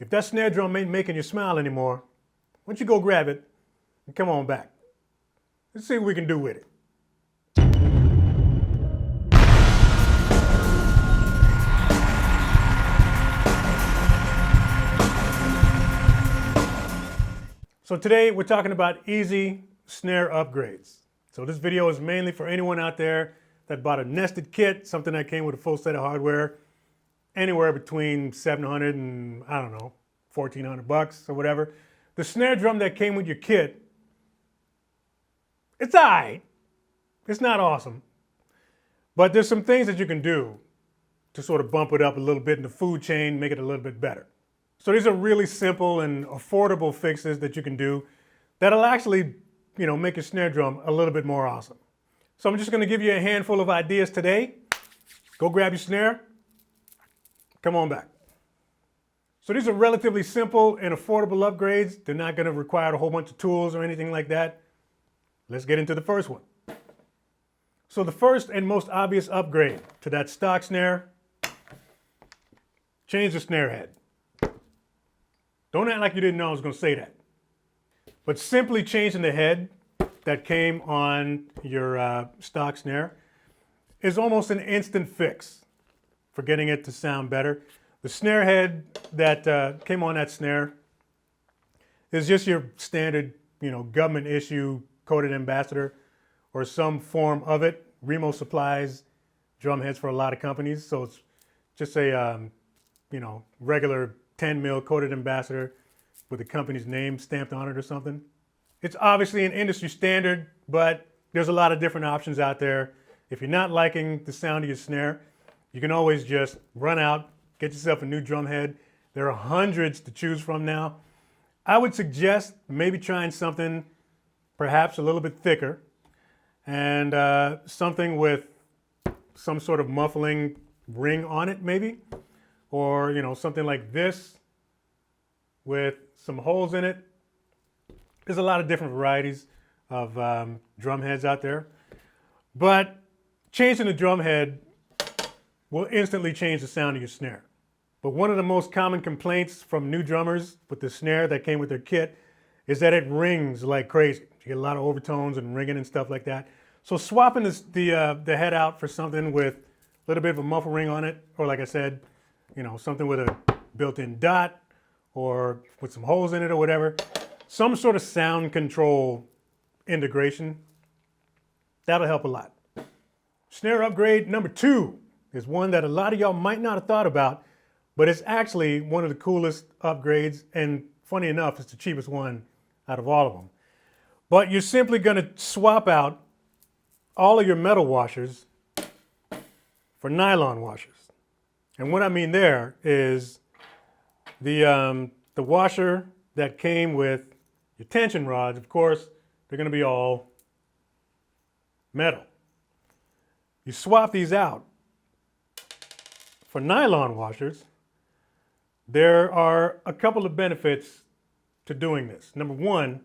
If that snare drum ain't making you smile anymore, why don't you go grab it and come on back. Let's see what we can do with it. So today we're talking about easy snare upgrades. So this video is mainly for anyone out there that bought a nested kit, something that came with a full set of hardware, anywhere between 700 and, I don't know, 1,400 bucks or whatever. The snare drum that came with your kit, it's all right. It's not awesome. But there's some things that you can do to sort of bump it up a little bit in the food chain, make it a little bit better. So these are really simple and affordable fixes that you can do that'll actually, make your snare drum a little bit more awesome. So I'm just going to give you a handful of ideas today. Go grab your snare. Come on back. So these are relatively simple and affordable upgrades. They're not going to require a whole bunch of tools or anything like that. Let's get into the first one. So the first and most obvious upgrade to that stock snare, change the snare head. Don't act like you didn't know I was going to say that. But simply changing the head that came on your stock snare is almost an instant fix for getting it to sound better. The snare head that came on that snare is just your standard, government issue coated ambassador or some form of it. RealFeel supplies drum heads for a lot of companies, so it's just a regular 10 mil coated ambassador with the company's name stamped on it or something. It's obviously an industry standard, but there's a lot of different options out there. If you're not liking the sound of your snare, you can always just run out, get yourself a new drum head. There are hundreds to choose from now. I would suggest maybe trying something perhaps a little bit thicker and something with some sort of muffling ring on it maybe, or something like this with some holes in it. There's a lot of different varieties of drum heads out there, but changing the drum head will instantly change the sound of your snare. But one of the most common complaints from new drummers with the snare that came with their kit is that it rings like crazy. You get a lot of overtones and ringing and stuff like that. So swapping the head out for something with a little bit of a muffle ring on it, or like I said, something with a built-in dot or with some holes in it or whatever, some sort of sound control integration, that'll help a lot. Snare upgrade number 2 is one that a lot of y'all might not have thought about, but it's actually one of the coolest upgrades, and funny enough, it's the cheapest one out of all of them. But you're simply going to swap out all of your metal washers for nylon washers. And what I mean there is the washer that came with your tension rods, of course, they're going to be all metal. You swap these out for nylon washers. There are a couple of benefits to doing this. Number one,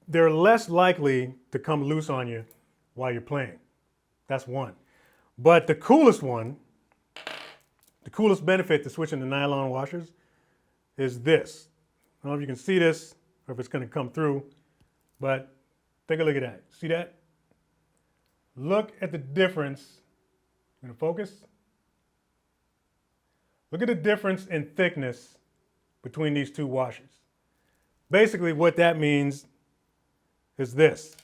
they're less likely to come loose on you while you're playing. That's one. But the coolest benefit to switching to nylon washers is this. I don't know if you can see this or if it's going to come through, but take a look at that. See that? Look at the difference. I'm going to focus. Look at the difference in thickness between these two washers. Basically, what that means is this.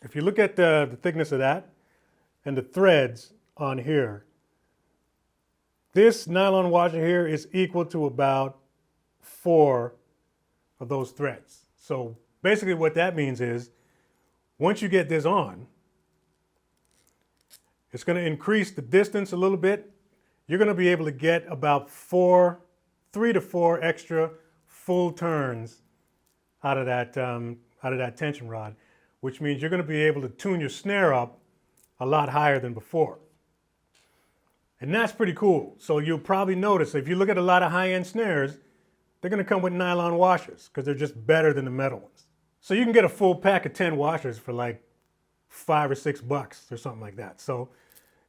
If you look at the thickness of that and the threads on here, this nylon washer here is equal to about 4 of those threads. So basically what that means is once you get this on, it's going to increase the distance a little bit. You're going to be able to get about 3 to 4 extra full turns out of that tension rod, which means you're going to be able to tune your snare up a lot higher than before. And that's pretty cool. So you'll probably notice if you look at a lot of high-end snares, they're going to come with nylon washers because they're just better than the metal ones. So you can get a full pack of 10 washers for like $5 or $6 or something like that. So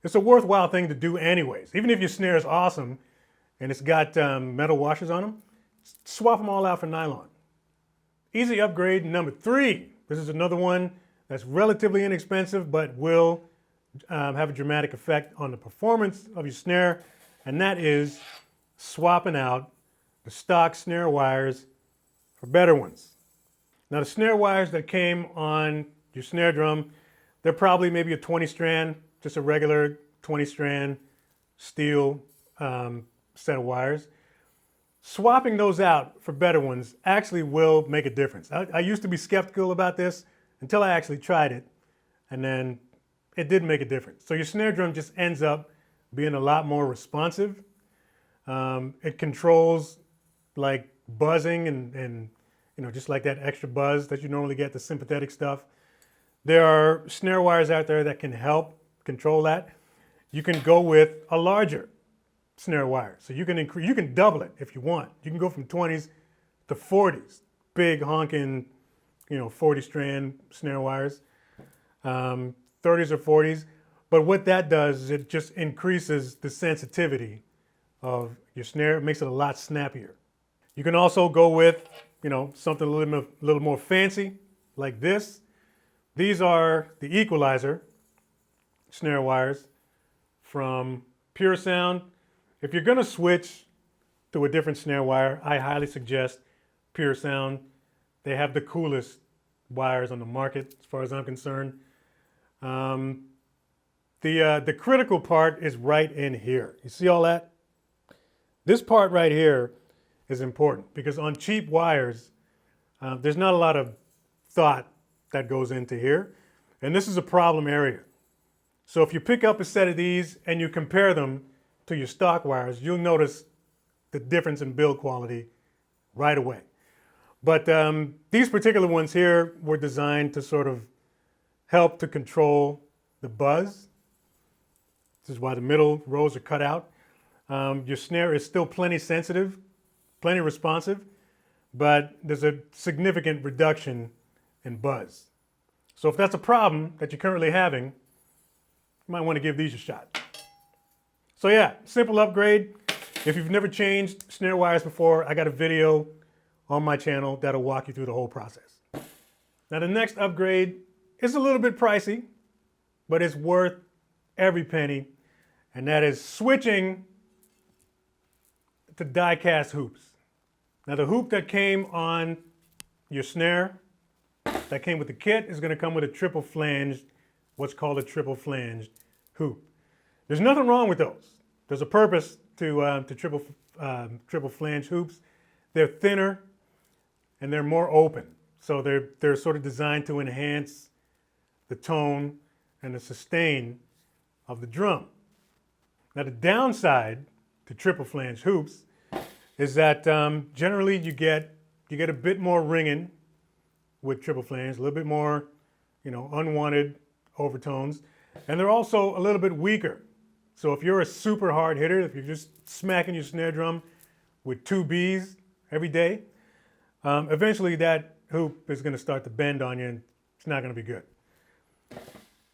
it's a worthwhile thing to do anyways. Even if your snare is awesome, and it's got metal washers on them, swap them all out for nylon. Easy upgrade number 3. This is another one that's relatively inexpensive, but will have a dramatic effect on the performance of your snare, and that is swapping out the stock snare wires for better ones. Now, the snare wires that came on your snare drum, they're probably maybe a 20 strand, just a regular 20 strand steel set of wires. Swapping those out for better ones actually will make a difference. I used to be skeptical about this until I actually tried it, and then it did make a difference. So your snare drum just ends up being a lot more responsive. It controls like buzzing and you know, just like that extra buzz that you normally get, the sympathetic stuff. There are snare wires out there that can help control that. You can go with a larger snare wire. So you can double it if you want. You can go from 20s to 40s, big honking, you know, 40 strand snare wires, 30s or 40s. But what that does is it just increases the sensitivity of your snare. It makes it a lot snappier. You can also go with, you know, something a little more fancy like this. These are the Equalizer snare wires from Puresound. If you're going to switch to a different snare wire, I highly suggest Puresound. They have the coolest wires on the market as far as I'm concerned. The critical part is right in here. You see all that? This part right here is important because on cheap wires, there's not a lot of thought that goes into here. And this is a problem area. So if you pick up a set of these and you compare them to your stock wires, you'll notice the difference in build quality right away. But these particular ones here were designed to sort of help to control the buzz. This is why the middle rows are cut out. Your snare is still plenty sensitive, plenty responsive, but there's a significant reduction in buzz. So if that's a problem that you're currently having, you might want to give these a shot. So yeah, simple upgrade. If you've never changed snare wires before, I got a video on my channel that'll walk you through the whole process. Now the next upgrade is a little bit pricey, but it's worth every penny, and that is switching to die-cast hoops. Now the hoop that came on your snare, that came with the kit, is going to come with a triple flanged, what's called a triple flanged hoop. There's nothing wrong with those. There's a purpose to triple flange hoops. They're thinner and they're more open. So they're sort of designed to enhance the tone and the sustain of the drum. Now the downside to triple flange hoops is that generally you get a bit more ringing with triple flange, a little bit more, you know, unwanted overtones, and they're also a little bit weaker. So if you're a super hard hitter, if you're just smacking your snare drum with 2 Bs every day, eventually that hoop is going to start to bend on you and it's not going to be good.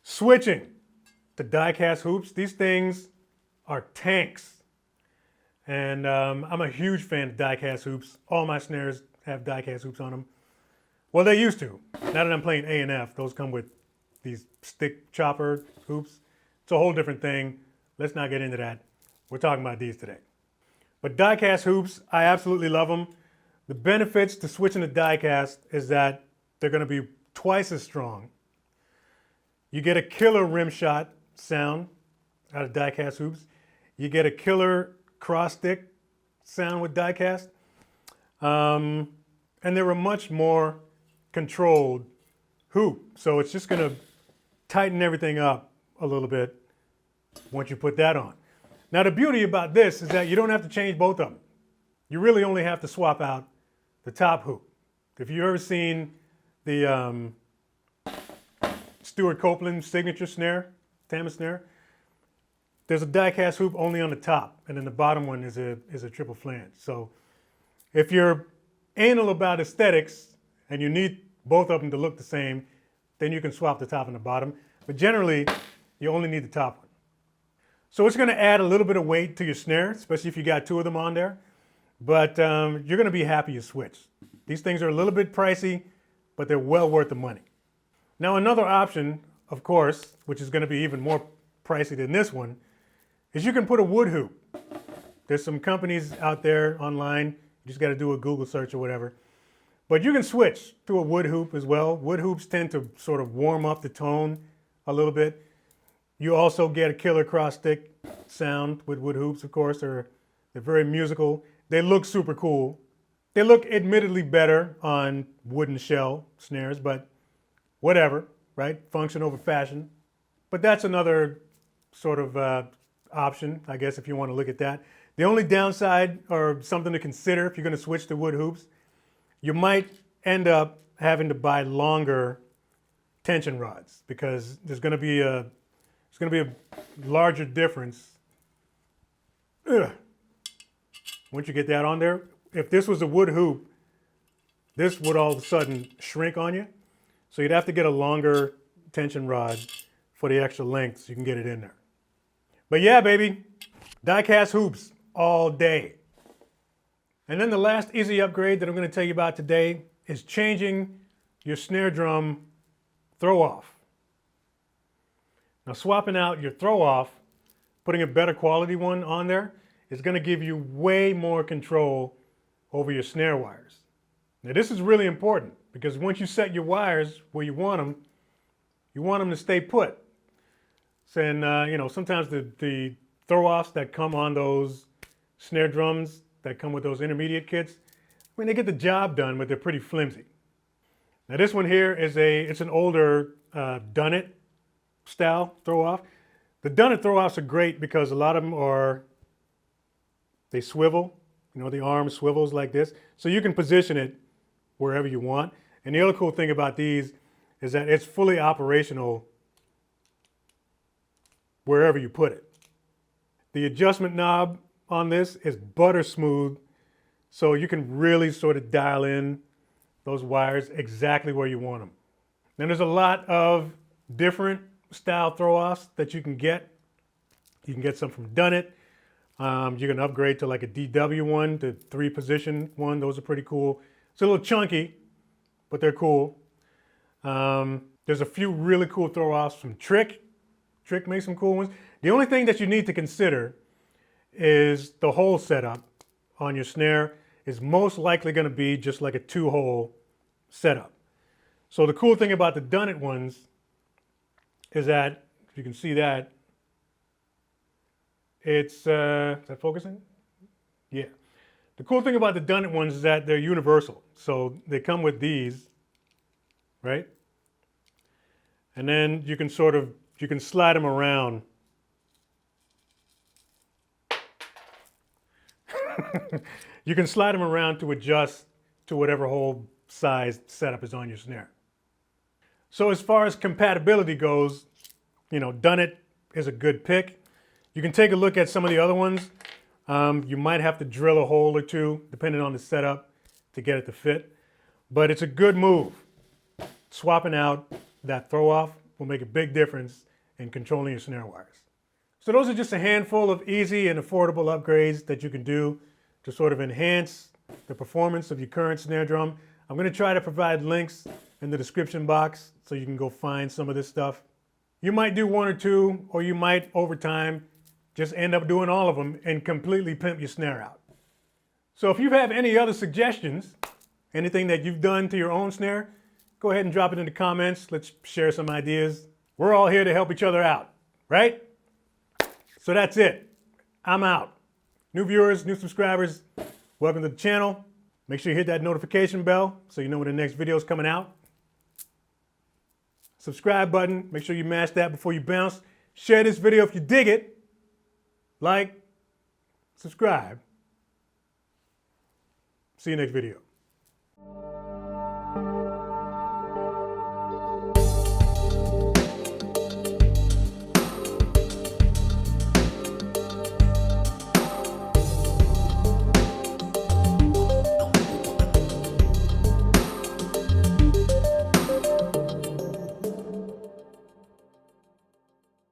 Switching to die-cast hoops, these things are tanks. And I'm a huge fan of die-cast hoops. All my snares have die-cast hoops on them. Well, they used to. Now that I'm playing A&F, those come with these stick chopper hoops. It's a whole different thing. Let's not get into that. We're talking about these today. But die-cast hoops, I absolutely love them. The benefits to switching to die-cast is that they're going to be twice as strong. You get a killer rim shot sound out of die-cast hoops. You get a killer cross stick sound with die-cast. And they're a much more controlled hoop. So it's just going to tighten everything up a little bit once you put that on. Now the beauty about this is that you don't have to change both of them. You really only have to swap out the top hoop. If you've ever seen the Stuart Copeland signature snare, Tama snare, there's a die-cast hoop only on the top, and then the bottom one is a triple flange. So if you're anal about aesthetics and you need both of them to look the same, then you can swap the top and the bottom. But generally, you only need the top one. So it's going to add a little bit of weight to your snare, especially if you got two of them on there. But you're going to be happy you switched. These things are a little bit pricey, but they're well worth the money. Now another option, of course, which is going to be even more pricey than this one, is you can put a wood hoop. There's some companies out there online. You just got to do a Google search or whatever. But you can switch to a wood hoop as well. Wood hoops tend to sort of warm up the tone a little bit. You also get a killer cross stick sound with wood hoops, of course. They're very musical. They look super cool. They look admittedly better on wooden shell snares, but whatever, right? Function over fashion. But that's another sort of option, I guess, if you want to look at that. The only downside, or something to consider if you're going to switch to wood hoops, you might end up having to buy longer tension rods because there's going to be a larger difference. Once you get that on there, if this was a wood hoop, this would all of a sudden shrink on you. So you'd have to get a longer tension rod for the extra length so you can get it in there. But yeah, baby, die-cast hoops all day. And then the last easy upgrade that I'm going to tell you about today is changing your snare drum throw-off. Now swapping out your throw-off, putting a better quality one on there, is going to give you way more control over your snare wires. Now this is really important because once you set your wires where you want them to stay put. And you know, sometimes the throw-offs that come on those snare drums that come with those intermediate kits, I mean, they get the job done, but they're pretty flimsy. Now this one here is it's an older Dunnett style throw-off. The Dunnett throw-offs are great because a lot of them they swivel, you know, the arm swivels like this. So you can position it wherever you want. And the other cool thing about these is that it's fully operational wherever you put it. The adjustment knob on this is butter smooth, so you can really sort of dial in those wires exactly where you want them. Now there's a lot of different style throw-offs that you can get. You can get some from Dunnett. You can upgrade to like a DW one, the 3-position one. Those are pretty cool. It's a little chunky, but they're cool. There's a few really cool throw-offs from Trick. Trick makes some cool ones. The only thing that you need to consider is the hole setup on your snare is most likely going to be just like a 2-hole setup. So the cool thing about the Dunnett ones is that, if you can see that, it's, is that focusing? Yeah. The cool thing about the Dunnett ones is that they're universal. So they come with these, right? And then you can slide them around. You can slide them around to adjust to whatever hole size setup is on your snare. So as far as compatibility goes, you know, Dunnett is a good pick. You can take a look at some of the other ones. You might have to drill a hole or two, depending on the setup, to get it to fit. But it's a good move. Swapping out that throw-off will make a big difference in controlling your snare wires. So those are just a handful of easy and affordable upgrades that you can do to sort of enhance the performance of your current snare drum. I'm going to try to provide links in the description box so you can go find some of this stuff. You might do one or two, or you might, over time, just end up doing all of them and completely pimp your snare out. So if you have any other suggestions, anything that you've done to your own snare, go ahead and drop it in the comments. Let's share some ideas. We're all here to help each other out, right? So that's it. I'm out. New viewers, new subscribers, welcome to the channel. Make sure you hit that notification bell so you know when the next video is coming out. Subscribe button, make sure you mash that before you bounce. Share this video if you dig it. Like, subscribe. See you next video.